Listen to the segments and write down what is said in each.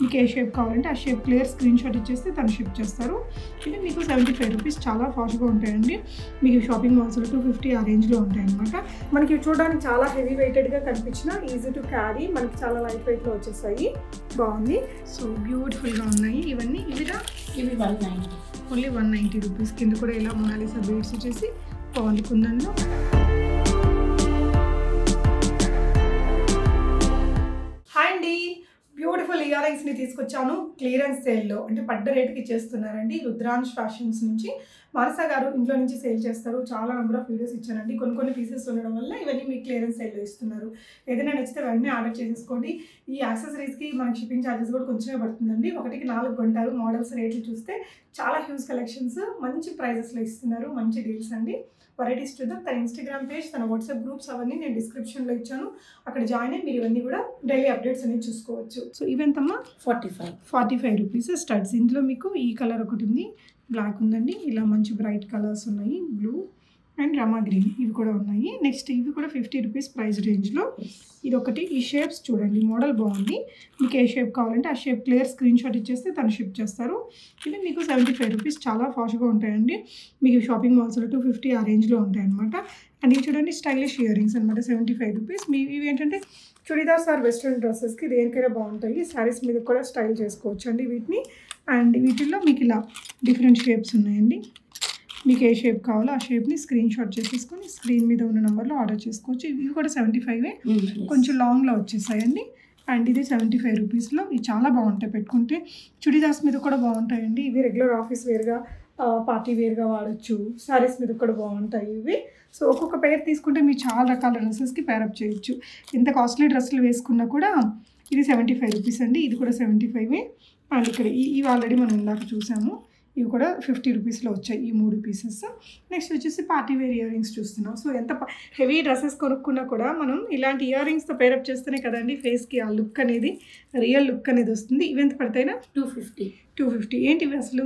మీకు ఏ షేప్ కావాలంటే ఆ షేప్ క్లియర్ స్క్రీన్ షాట్ ఇచ్చేస్తే తను షిప్ చేస్తారు. ఇది మీకు 75 రూపీస్, చాలా ఫాస్ట్గా ఉంటాయండి. మీకు షాపింగ్ మాల్స్లో 250 ఆ రేంజ్లో ఉంటాయి అనమాట. మనకి చూడడానికి చాలా హెవీ వెయిటెడ్గా కనిపించిన ఈజీ టు క్యారీ, మనకి చాలా లైట్ వెయిట్లో వచ్చేసాయి. బాగుంది. సో బ్యూటిఫుల్గా ఉన్నాయి ఇవన్నీ. ఇవి 190, ఓన్లీ 190 రూపీస్. కింద కూడా ఇలా మొనాలిసా బీడ్స్ వచ్చేసి బాగుంది కుందన్లో. హాయ్ అండి, బ్యూటిఫుల్ ఇయర్ రింగ్స్ని తీసుకొచ్చాను క్లియరెన్స్ సేల్లో. అంటే పడ్డ రేటుకి ఇచ్చేస్తున్నారండి. రుద్రాంశ్ ఫ్యాషన్స్ నుంచి మానస గారు ఇంట్లో నుంచి సేల్ చేస్తారు. చాలా నెంబర్ ఆఫ్ వీడియోస్ ఇచ్చానండి. కొన్ని పీసెస్ ఉండడం వల్ల ఇవన్నీ మీకు క్లియరెన్స్ సేల్లో ఇస్తున్నారు. ఏదైనా నచ్చితే వెంటనే ఆర్డర్ చేసేసుకోండి. ఈ యాక్సెసరీస్కి మనకి షిప్పింగ్ ఛార్జెస్ కూడా కొంచెమే పడుతుందండి. 1కి 4 కొంటారు. మోడల్స్ రేట్లు చూస్తే చాలా హ్యూజ్ కలెక్షన్స్ మంచి ప్రైజెస్లో ఇస్తున్నారు. మంచి డీల్స్ అండి. వెరైటీస్ చూద్దాం. తన ఇన్స్టాగ్రామ్ పేజ్, తన వాట్సాప్ గ్రూప్స్ అవన్నీ నేను డిస్క్రిప్షన్లో ఇచ్చాను. అక్కడ జాయిన్ అయ్యి మీరు ఇవన్నీ కూడా డైలీ అప్డేట్స్ అనేవి చూసుకోవచ్చు. సో ఇవెంతమ్మా 45 రూపీస్ స్టడ్స్. ఇందులో మీకు ఈ కలర్ ఒకటి ఉంది, బ్లాక్ ఉందండి. ఇలా మంచి బ్రైట్ కలర్స్ ఉన్నాయి, బ్లూ అండ్ రమా గ్రీన్, ఇవి కూడా ఉన్నాయి. నెక్స్ట్ ఇవి కూడా 50 రూపీస్ ప్రైస్ రేంజ్లో. ఇది ఒకటి. ఈ షేప్స్ చూడండి, మోడల్ బాగుంది. మీకు ఏ షేప్ కావాలంటే ఆ షేప్ క్లియర్ స్క్రీన్ షాట్ ఇచ్చేస్తే తను షిప్ చేస్తారు. ఇవి మీకు 75 రూపీస్, చాలా ఫాస్ట్గా ఉంటాయండి. మీకు షాపింగ్ మాల్స్లో 250 ఆ రేంజ్లో ఉంటాయి అనమాట. అండ్ ఇవి చూడండి స్టైలిష్ ఇయర్ రింగ్స్ అనమాట, 75 రూపీస్. మీ ఇవి ఏంటంటే చుడిదార్స్ ఆర్ వెస్ట్రన్ డ్రెస్సెస్కి దేనికైనా బాగుంటాయి. శారీస్ మీద కూడా స్టైల్ చేసుకోవచ్చు అండి వీటిని. అండ్ వీటిల్లో మీకు ఇలా డిఫరెంట్ షేప్స్ ఉన్నాయండి. మీకు ఏ షేప్ కావాలో ఆ షేప్ని స్క్రీన్ షాట్ చేసేసుకొని స్క్రీన్ మీద ఉన్న నెంబర్లో ఆర్డర్ చేసుకోవచ్చు. ఇవి కూడా 75, కొంచెం లాంగ్లో వచ్చేసాయండి. అండ్ ఇది 75 రూపీస్లో. ఇవి చాలా బాగుంటాయి, పెట్టుకుంటే చుడిదార్స్ మీద కూడా బాగుంటాయండి. ఇవి రెగ్యులర్ ఆఫీస్ వేర్గా, పార్టీ వేర్గా వాడచ్చు. శారీస్ మీద కూడా బాగుంటాయి ఇవి. సో ఒక్కొక్క పేర్ తీసుకుంటే మీరు చాలా రకాల డ్రెస్సెస్కి పేరప్ చేయొచ్చు. ఎంత కాస్ట్లీ డ్రెస్సులు వేసుకున్నా కూడా ఇది 75 రూపీస్ అండి. ఇది కూడా 75. అండ్ ఇక్కడ ఇవి ఆల్రెడీ మనం ఇందాక చూసాము. ఇవి కూడా 50 రూపీస్లో వచ్చాయి ఈ 3 పీసెస్. నెక్స్ట్ వచ్చేసి పార్టీ వేర్ ఇయర్ రింగ్స్ చూస్తున్నాం. సో ఎంత హెవీ డ్రెస్సెస్ కొనుక్కున్నా కూడా మనం ఇలాంటి ఇయర్ రింగ్స్తో పేరప్ చేస్తేనే కదండి ఫేస్కి ఆ లుక్ అనేది, రియల్ లుక్ అనేది వస్తుంది. ఇవి ఎంత పడతాయినా? 250. ఏంటి ఇవి అసలు?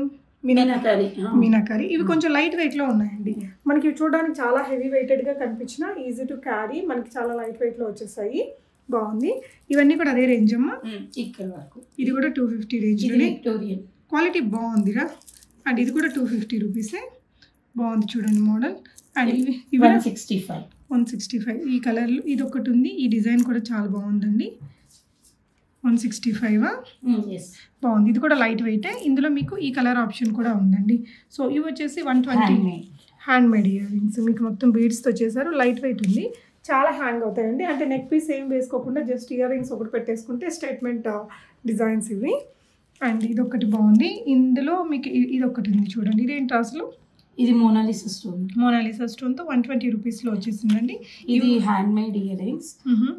మీనాకారి. ఇవి కొంచెం లైట్ వెయిట్లో ఉన్నాయండి. మనకి చూడడానికి చాలా హెవీ వెయిటెడ్గా కనిపించిన ఈజీ టు క్యారీ, మనకి చాలా లైట్ వెయిట్లో వచ్చేసాయి. బాగుంది. ఇవన్నీ కూడా అదే రేంజ్ అమ్మా. ఇది కూడా 250 రేంజ్లోనే. క్వాలిటీ బాగుందిరా. అండ్ ఇది కూడా 250 రూపీసే. బాగుంది చూడండి మోడల్. అండ్ ఇవి 165. ఈ కలర్లు ఇది ఒకటి ఉంది. ఈ డిజైన్ కూడా చాలా బాగుందండి. 165 బాగుంది. ఇది కూడా లైట్ వెయిటే. ఇందులో మీకు ఈ కలర్ ఆప్షన్ కూడా ఉందండి. సో ఇవి వచ్చేసి 120 హ్యాండ్ మేడ్ ఇయర్ రింగ్స్. మీకు మొత్తం బీడ్స్తో చేశారు. లైట్ వెయిట్ ఉంది, చాలా హ్యాంగ్ అవుతాయండి. అంటే నెక్ పీస్ ఏం వేసుకోకుండా జస్ట్ ఇయర్ రింగ్స్ ఒకటి పెట్టేసుకుంటే స్టేట్మెంట్ డిజైన్స్ ఇవి. అండ్ ఇది ఒకటి బాగుంది. ఇందులో మీకు ఇది ఒకటి ఉంది చూడండి. ఇదేంటి అసలు? ఇది మోనాలిసా స్టోన్తో 120 రూపీస్లో వచ్చేసిందండి. ఇది hand made ear rings,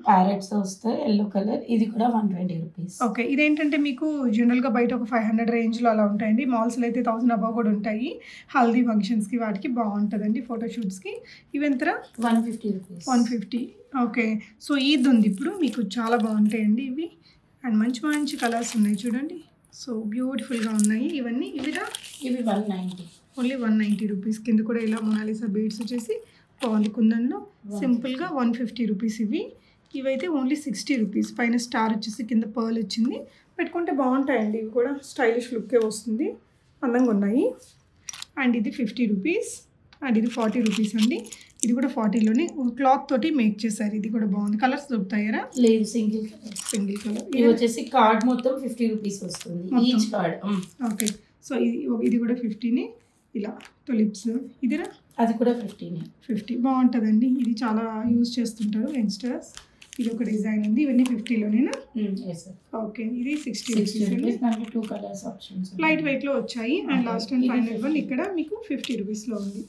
parrots వస్తాయి, ఎల్లో కలర్. ఇది కూడా 120 రూపీస్. ఓకే. ఇదేంటంటే మీకు జనరల్గా బయట ఒక 500 రేంజ్లో అలా ఉంటాయండి. మాల్స్లో అయితే 1000 అబవ్ కూడా ఉంటాయి. హల్దీ ఫంక్షన్స్కి వాటికి బాగుంటుందండి, ఫోటోషూట్స్కి. ఇవి ఎంతరా? 150 రూపీస్. 150. ఓకే. సో ఈద్ ఉంది ఇప్పుడు, మీకు చాలా బాగుంటాయండి ఇవి. అండ్ మంచి కలర్స్ ఉన్నాయి చూడండి. సో బ్యూటిఫుల్గా ఉన్నాయి ఇవన్నీ. ఇవి 190, ఓన్లీ 190 రూపీస్. కింద కూడా ఇలా మొనాలిసా బీడ్స్ వచ్చేసి బాగుంది కుందన్లో. సింపుల్గా 150 రూపీస్ ఇవి. ఇవైతే ఓన్లీ 60 రూపీస్. పైన స్టార్ వచ్చేసి కింద పర్ల్ వచ్చింది. పెట్టుకుంటే బాగుంటాయండి. ఇవి కూడా స్టైలిష్ లుక్కే వస్తుంది, అందంగా ఉన్నాయి. అండ్ ఇది 50 రూపీస్. అండ్ ఇది 40 రూపీస్ అండి. ఇది కూడా 40లోనే క్లాత్ తోటి మేక్ చేశారు. ఇది కూడా బాగుంది. కలర్స్ దొరుకుతాయరా? లేదు, సింగిల్ కలర్. ఇది వచ్చేసి కార్డ్ మొత్తం 50 రూపీస్ వస్తుంది ఈచ్ కార్డ్. ఓకే. సో ఇది కూడా 50ని. ఇలా టులిప్స్. ఇదిరా? అది కూడా 50 బాగుంటుందండి. ఇది చాలా యూజ్ చేస్తుంటారు యంగ్స్టర్స్. ఇది ఒక డిజైన్ ఉంది. ఇవన్నీ 50లోనేనా? ఓకే. ఇది 60 రూపీస్. 2 కలర్స్ ఆప్షన్స్ లైట్ వెయిట్లో వచ్చాయి. And last and final one ఇక్కడ మీకు 50 రూపీస్లో ఉంది.